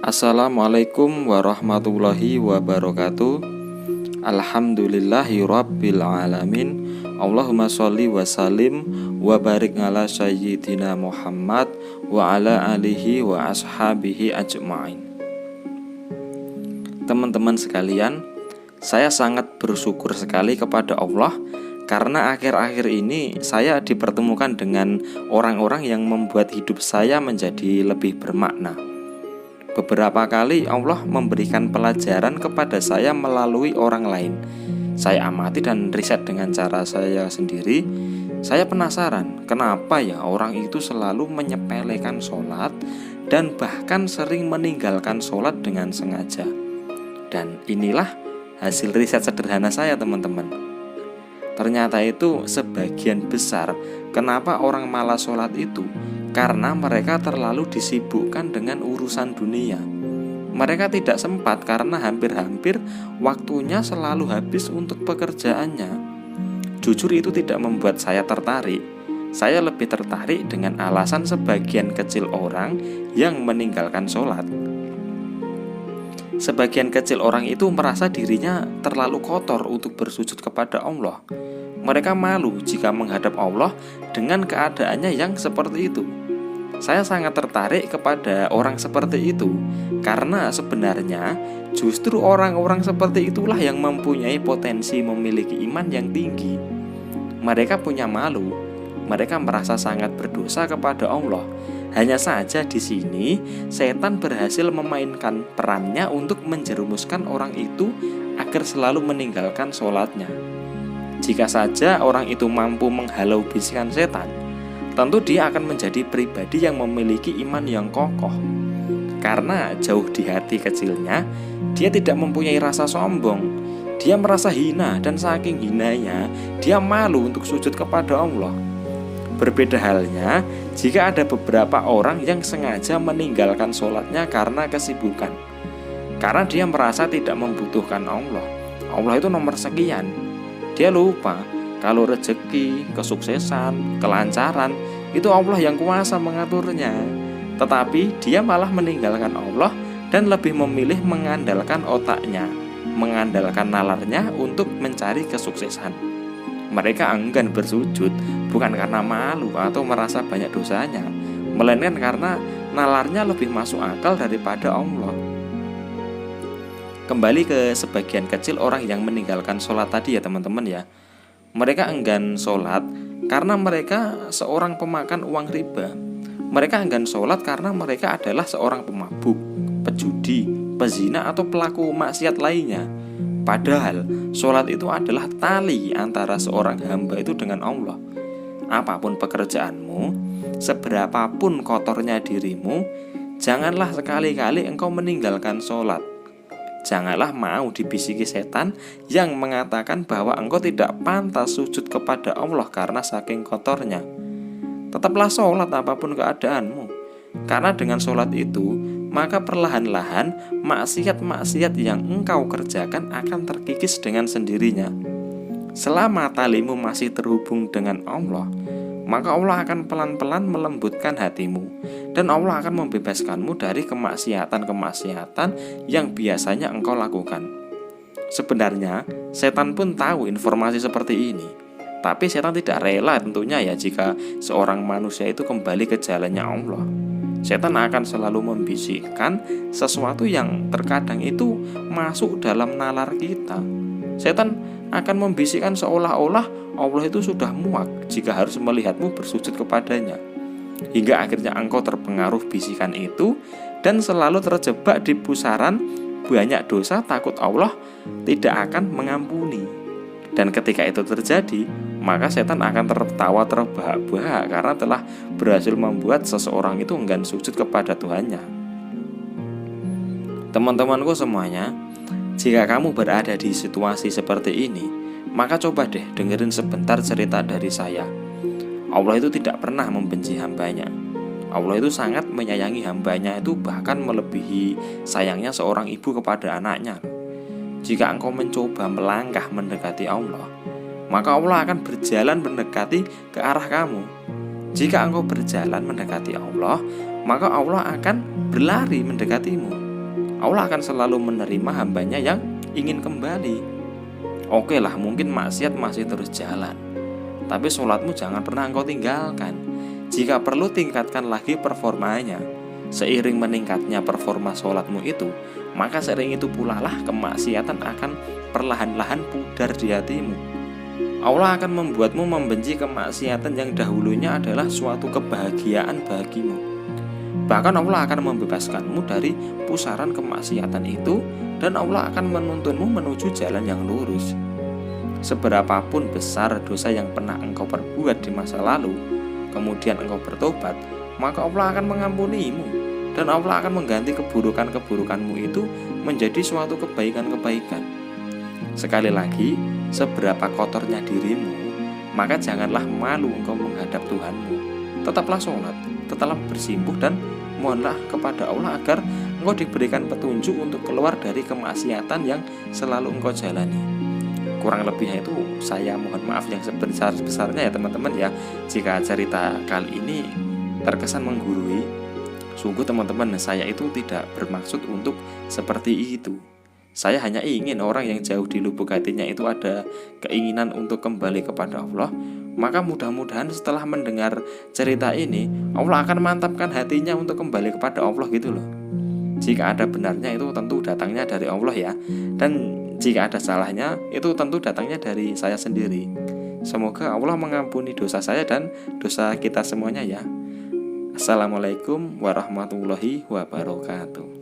Assalamualaikum warahmatullahi wabarakatuh. Alhamdulillahi rabbil alamin. Allahumma sholli wa sallim wa barik ala sayyidina Muhammad wa ala alihi wa ashabihi ajma'in. Teman-teman sekalian, saya sangat bersyukur sekali kepada Allah karena akhir-akhir ini saya dipertemukan dengan orang-orang yang membuat hidup saya menjadi lebih bermakna. Beberapa kali Allah memberikan pelajaran kepada saya melalui orang lain. Saya amati dan riset dengan cara saya sendiri. Saya penasaran kenapa ya orang itu selalu menyepelekan sholat dan bahkan sering meninggalkan sholat dengan sengaja. Dan inilah hasil riset sederhana saya, teman-teman. Ternyata itu sebagian besar kenapa orang malas sholat itu karena mereka terlalu disibukkan dengan urusan dunia. Mereka tidak sempat karena hampir-hampir waktunya selalu habis untuk pekerjaannya. Jujur itu tidak membuat saya tertarik. Saya lebih tertarik dengan alasan sebagian kecil orang yang meninggalkan sholat. Sebagian kecil orang itu merasa dirinya terlalu kotor untuk bersujud kepada Allah. Mereka malu jika menghadap Allah dengan keadaannya yang seperti itu. Saya sangat tertarik kepada orang seperti itu karena sebenarnya justru orang-orang seperti itulah yang mempunyai potensi memiliki iman yang tinggi. Mereka punya malu, mereka merasa sangat berdosa kepada Allah. Hanya saja di sini setan berhasil memainkan perannya untuk menjerumuskan orang itu agar selalu meninggalkan sholatnya. Jika saja orang itu mampu menghalau bisikan setan, tentu dia akan menjadi pribadi yang memiliki iman yang kokoh. Karena jauh di hati kecilnya, dia tidak mempunyai rasa sombong. Dia merasa hina dan saking hinanya, dia malu untuk sujud kepada Allah. Berbeda halnya jika ada beberapa orang yang sengaja meninggalkan sholatnya karena kesibukan. Karena dia merasa tidak membutuhkan Allah. Allah itu nomor sekian. Dia lupa kalau rezeki, kesuksesan, kelancaran itu Allah yang kuasa mengaturnya. Tetapi dia malah meninggalkan Allah dan lebih memilih mengandalkan otaknya, mengandalkan nalarnya untuk mencari kesuksesan. Mereka enggan bersujud bukan karena malu atau merasa banyak dosanya, melainkan karena nalarnya lebih masuk akal daripada Allah. Kembali ke sebagian kecil orang yang meninggalkan sholat tadi ya teman-teman ya. Mereka enggan sholat karena mereka seorang pemakan uang riba. Mereka enggan sholat karena mereka adalah seorang pemabuk, pejudi, pezina atau pelaku maksiat lainnya. Padahal sholat itu adalah tali antara seorang hamba itu dengan Allah. Apapun pekerjaanmu, seberapapun kotornya dirimu, janganlah sekali-kali engkau meninggalkan sholat. Janganlah mau dibisiki setan yang mengatakan bahwa engkau tidak pantas sujud kepada Allah karena saking kotornya. Tetaplah sholat apapun keadaanmu. Karena dengan sholat itu, maka perlahan-lahan maksiat-maksiat yang engkau kerjakan akan terkikis dengan sendirinya. Selama talimu masih terhubung dengan Allah, maka Allah akan pelan-pelan melembutkan hatimu dan Allah akan membebaskanmu dari kemaksiatan-kemaksiatan yang biasanya engkau lakukan. Sebenarnya setan pun tahu informasi seperti ini, tapi setan tidak rela tentunya ya jika seorang manusia itu kembali ke jalannya Allah. Setan akan selalu membisikkan sesuatu yang terkadang itu masuk dalam nalar kita. Setan akan membisikkan seolah-olah Allah itu sudah muak jika harus melihatmu bersujud kepadanya. Hingga akhirnya engkau terpengaruh bisikan itu dan selalu terjebak di pusaran banyak dosa takut Allah tidak akan mengampuni. Dan ketika itu terjadi, maka setan akan tertawa terbahak-bahak karena telah berhasil membuat seseorang itu enggan sujud kepada Tuhannya. Teman-temanku semuanya, jika kamu berada di situasi seperti ini, maka coba deh dengerin sebentar cerita dari saya. Allah itu tidak pernah membenci hambanya. Allah itu sangat menyayangi hambanya itu bahkan melebihi sayangnya seorang ibu kepada anaknya. Jika engkau mencoba melangkah mendekati Allah, maka Allah akan berjalan mendekati ke arah kamu. Jika engkau berjalan mendekati Allah, maka Allah akan berlari mendekatimu. Allah akan selalu menerima hambanya yang ingin kembali. Oke lah, mungkin maksiat masih terus jalan, tapi sholatmu jangan pernah engkau tinggalkan. Jika perlu tingkatkan lagi performanya. Seiring meningkatnya performa sholatmu itu, maka seiring itu pula lah kemaksiatan akan perlahan-lahan pudar di hatimu. Allah akan membuatmu membenci kemaksiatan yang dahulunya adalah suatu kebahagiaan bagimu. Bahkan Allah akan membebaskanmu dari pusaran kemaksiatan itu, dan Allah akan menuntunmu menuju jalan yang lurus. Seberapapun besar dosa yang pernah engkau perbuat di masa lalu, kemudian engkau bertobat, maka Allah akan mengampunimu, dan Allah akan mengganti keburukan-keburukanmu itu menjadi suatu kebaikan-kebaikan. Sekali lagi, seberapa kotornya dirimu, maka janganlah malu engkau menghadap Tuhanmu. Tetaplah sholat, tetaplah bersimpuh, dan mohonlah kepada Allah agar engkau diberikan petunjuk untuk keluar dari kemaksiatan yang selalu engkau jalani. Kurang lebihnya itu saya mohon maaf yang sebesar-besarnya ya teman-teman ya, jika cerita kali ini terkesan menggurui. Sungguh teman-teman, saya itu tidak bermaksud untuk seperti itu. Saya hanya ingin orang yang jauh di lubuk hatinya itu ada keinginan untuk kembali kepada Allah. Maka mudah-mudahan setelah mendengar cerita ini, Allah akan mantapkan hatinya untuk kembali kepada Allah gitu loh. Jika ada benarnya itu tentu datangnya dari Allah ya, dan jika ada salahnya itu tentu datangnya dari saya sendiri. Semoga Allah mengampuni dosa saya dan dosa kita semuanya ya. Assalamualaikum warahmatullahi wabarakatuh.